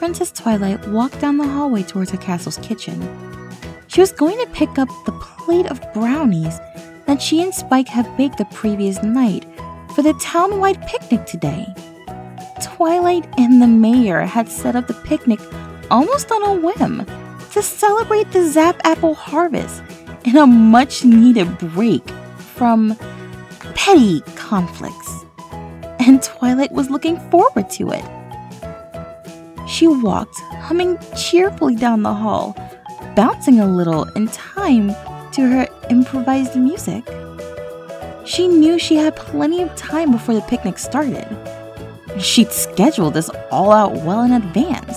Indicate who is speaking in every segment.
Speaker 1: Princess Twilight walked down the hallway towards her castle's kitchen. She was going to pick up the plate of brownies that she and Spike had baked the previous night for the town-wide picnic today. Twilight and the mayor had set up the picnic almost on a whim to celebrate the Zap Apple harvest and a much-needed break from petty conflicts. And Twilight was looking forward to it. She walked, humming cheerfully down the hall, bouncing a little in time to her improvised music. She knew she had plenty of time before the picnic started. She'd scheduled this all out well in advance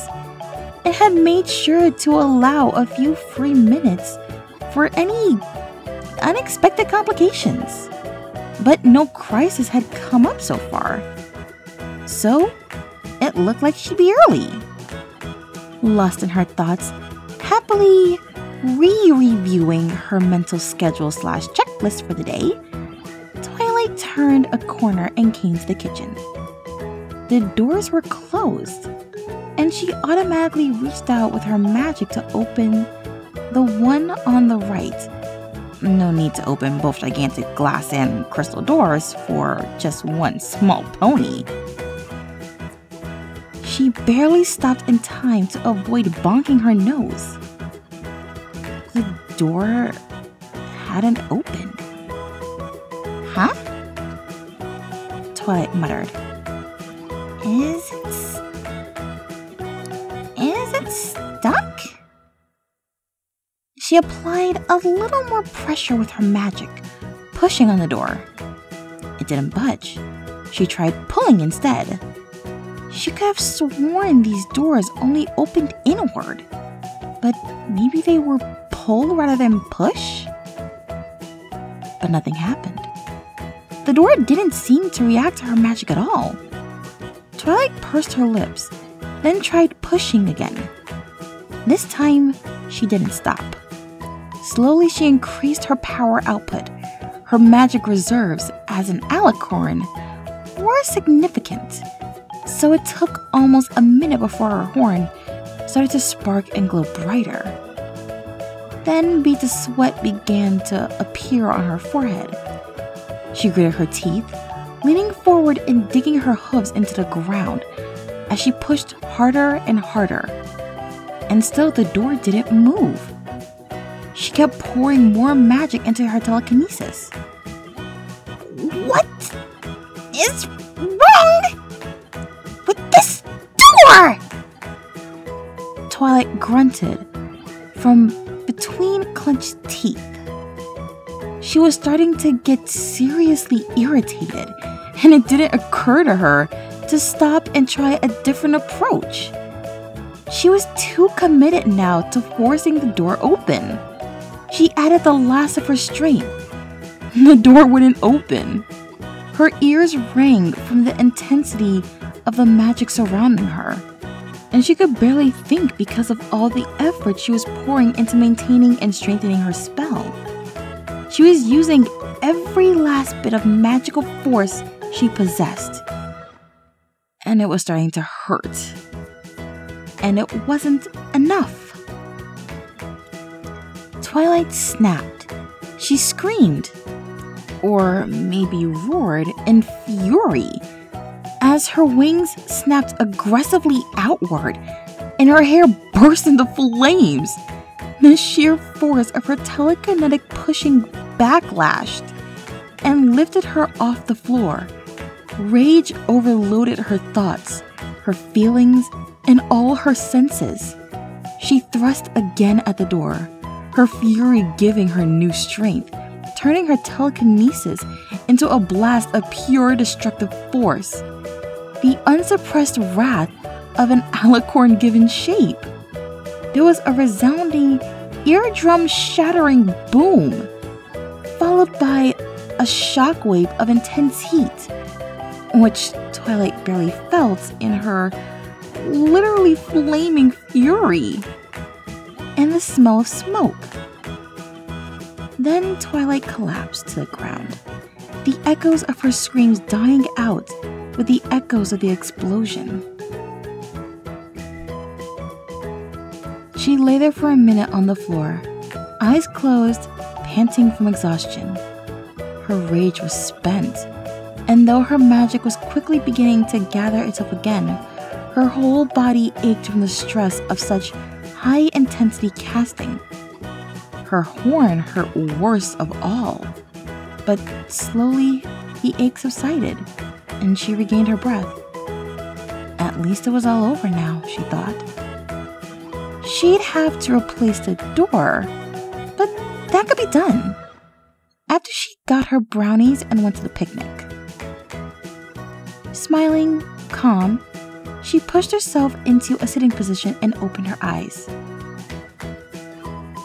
Speaker 1: and had made sure to allow a few free minutes for any unexpected complications. But no crisis had come up so far, so it looked like she'd be early. Lost in her thoughts, happily re-reviewing her mental schedule/checklist for the day, Twilight turned a corner and came to the kitchen. The doors were closed, and she automatically reached out with her magic to open the one on the right. No need to open both gigantic glass and crystal doors for just one small pony. She barely stopped in time to avoid bonking her nose. The door hadn't opened. Huh? Twilight muttered. Is it stuck? She applied a little more pressure with her magic, pushing on the door. It didn't budge. She tried pulling instead. She could have sworn these doors only opened inward, but maybe they were pull rather than push? But nothing happened. The door didn't seem to react to her magic at all. Twilight pursed her lips, then tried pushing again. This time, she didn't stop. Slowly, she increased her power output. Her magic reserves as an alicorn were significant, so it took almost a minute before her horn started to spark and glow brighter. Then beads of sweat began to appear on her forehead. She gritted her teeth, leaning forward and digging her hooves into the ground as she pushed harder and harder. And still the door didn't move. She kept pouring more magic into her telekinesis. What is wrong with this door? Twilight grunted from between clenched teeth. She was starting to get seriously irritated, and it didn't occur to her to stop and try a different approach. She was too committed now to forcing the door open. She added the last of her strength. The door wouldn't open. Her ears rang from the intensity of the magic surrounding her, and she could barely think because of all the effort she was pouring into maintaining and strengthening her spell. She was using every last bit of magical force she possessed, and it was starting to hurt. And it wasn't enough. Twilight snapped. She screamed, or maybe roared in fury, as her wings snapped aggressively outward and her hair burst into flames. The sheer force of her telekinetic pushing backlashed and lifted her off the floor. Rage overloaded her thoughts, her feelings, and all her senses. She thrust again at the door, her fury giving her new strength, turning her telekinesis into a blast of pure destructive force. The unsuppressed wrath of an alicorn given shape. There was a resounding, eardrum-shattering boom, followed by a shockwave of intense heat, which Twilight barely felt in her literally flaming fury, and the smell of smoke. Then Twilight collapsed to the ground, the echoes of her screams dying out with the echoes of the explosion. She lay there for a minute on the floor, eyes closed, panting from exhaustion. Her rage was spent, and though her magic was quickly beginning to gather itself again, her whole body ached from the stress of such high-intensity casting. Her horn hurt worst of all, but slowly the ache subsided, and she regained her breath. At least it was all over now, she thought. She'd have to replace the door, but that could be done after she got her brownies and went to the picnic. Smiling, calm, she pushed herself into a sitting position and opened her eyes.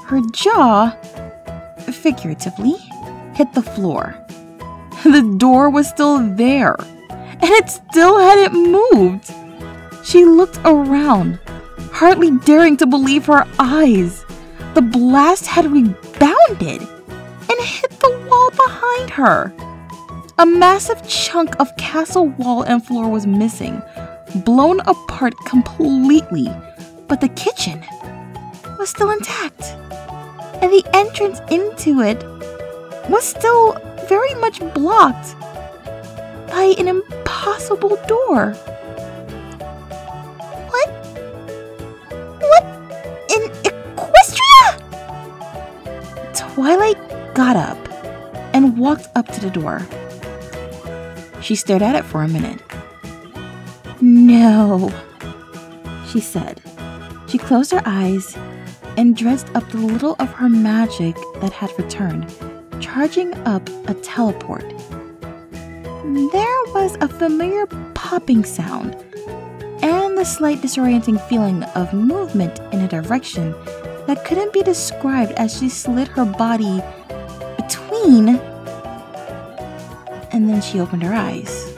Speaker 1: Her jaw, figuratively, hit the floor. The door was still there, and it still hadn't moved. She looked around, hardly daring to believe her eyes. The blast had rebounded and hit the wall behind her. A massive chunk of castle wall and floor was missing, blown apart completely, but the kitchen was still intact, and the entrance into it was still very much blocked by an impossible door. What in Equestria? Twilight got up and walked up to the door. She stared at it for a minute. No, she said. She closed her eyes and dredged up the little of her magic that had returned, charging up a teleport. There was a familiar popping sound and the slight disorienting feeling of movement in a direction that couldn't be described as she slid her body between, and then she opened her eyes.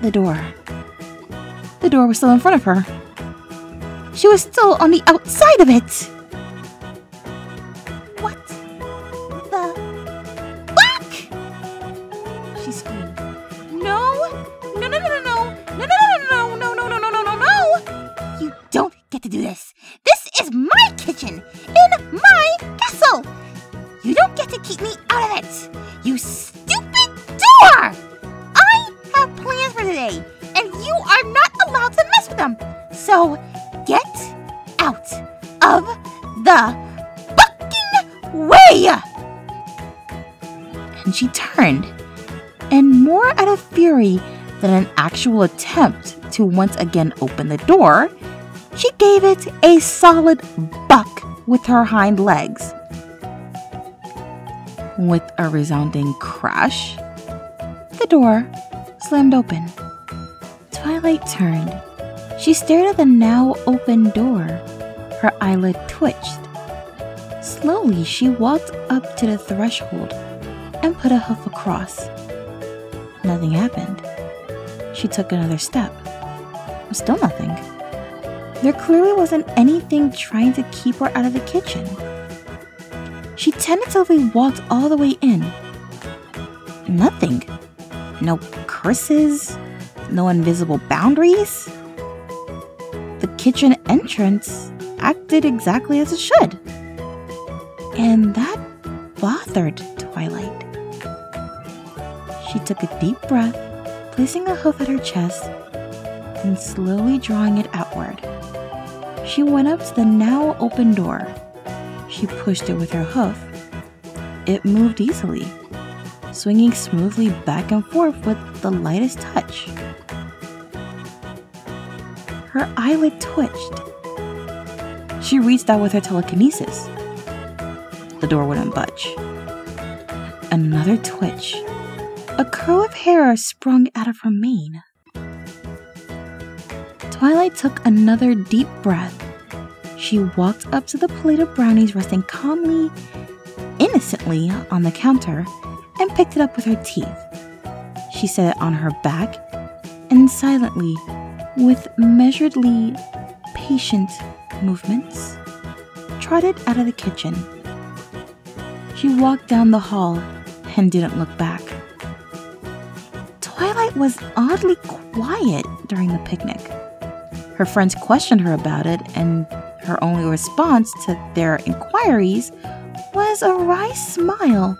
Speaker 1: The door was still in front of her. She was still on the outside of it. What the fuck? She screamed. No. You don't get to do this. This is my kitchen in my castle. You don't get to keep me out of it. You stupid door. I have plans for today, and you are not allowed to mess with them. So get out of the fucking way! And she turned, and more out of fury than an actual attempt to once again open the door, she gave it a solid buck with her hind legs. With a resounding crash, the door slammed open. Twilight turned. She stared at the now open door. Her eyelid twitched. Slowly, she walked up to the threshold and put a hoof across. Nothing happened. She took another step. Still nothing. There clearly wasn't anything trying to keep her out of the kitchen. She tentatively walked all the way in. Nothing. No curses. No invisible boundaries. The kitchen entrance acted exactly as it should. And that bothered Twilight. She took a deep breath, placing a hoof at her chest, and slowly drawing it outward. She went up to the now open door. She pushed it with her hoof. It moved easily, swinging smoothly back and forth with the lightest touch. Her eyelid twitched. She reached out with her telekinesis. The door wouldn't budge. Another twitch. A curl of hair sprung out of her mane. Twilight took another deep breath. She walked up to the plate of brownies resting calmly, innocently on the counter, and picked it up with her teeth. She set it on her back and silently, with measuredly patient movements, trotted out of the kitchen. She walked down the hall and didn't look back. Twilight was oddly quiet during the picnic. Her friends questioned her about it, and Her only response to their inquiries was a wry smile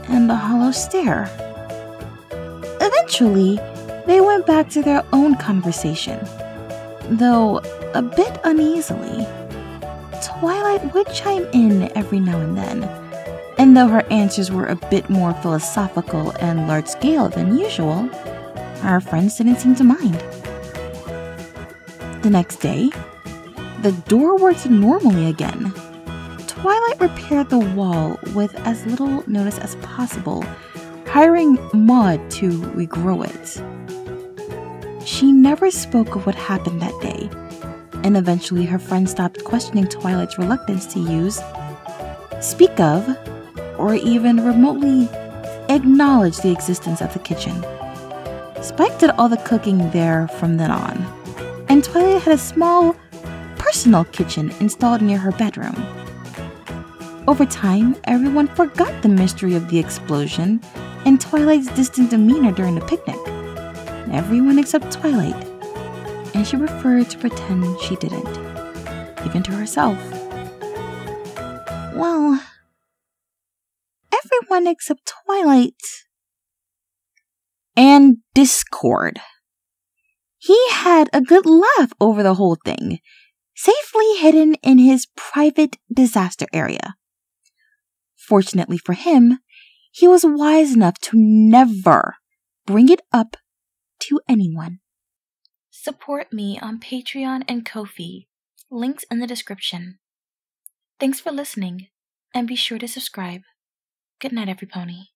Speaker 1: and a hollow stare. Eventually, they went back to their own conversation, though a bit uneasily. Twilight would chime in every now and then, and though her answers were a bit more philosophical and large-scale than usual, our friends didn't seem to mind. The next day, the door worked normally again. Twilight repaired the wall with as little notice as possible, hiring Maud to regrow it. She never spoke of what happened that day, and eventually her friend stopped questioning Twilight's reluctance to use, speak of, or even remotely acknowledge the existence of the kitchen. Spike did all the cooking there from then on, and Twilight had a small, personal kitchen installed near her bedroom. Over time, everyone forgot the mystery of the explosion and Twilight's distant demeanor during the picnic. Everyone except Twilight, and she preferred to pretend she didn't, even to herself. Well, everyone except Twilight and Discord. He had a good laugh over the whole thing, safely hidden in his private disaster area. Fortunately for him, he was wise enough to never bring it up to anyone. Support me on Patreon and Ko-fi. Links in the description. Thanks for listening, and be sure to subscribe. Good night, every pony.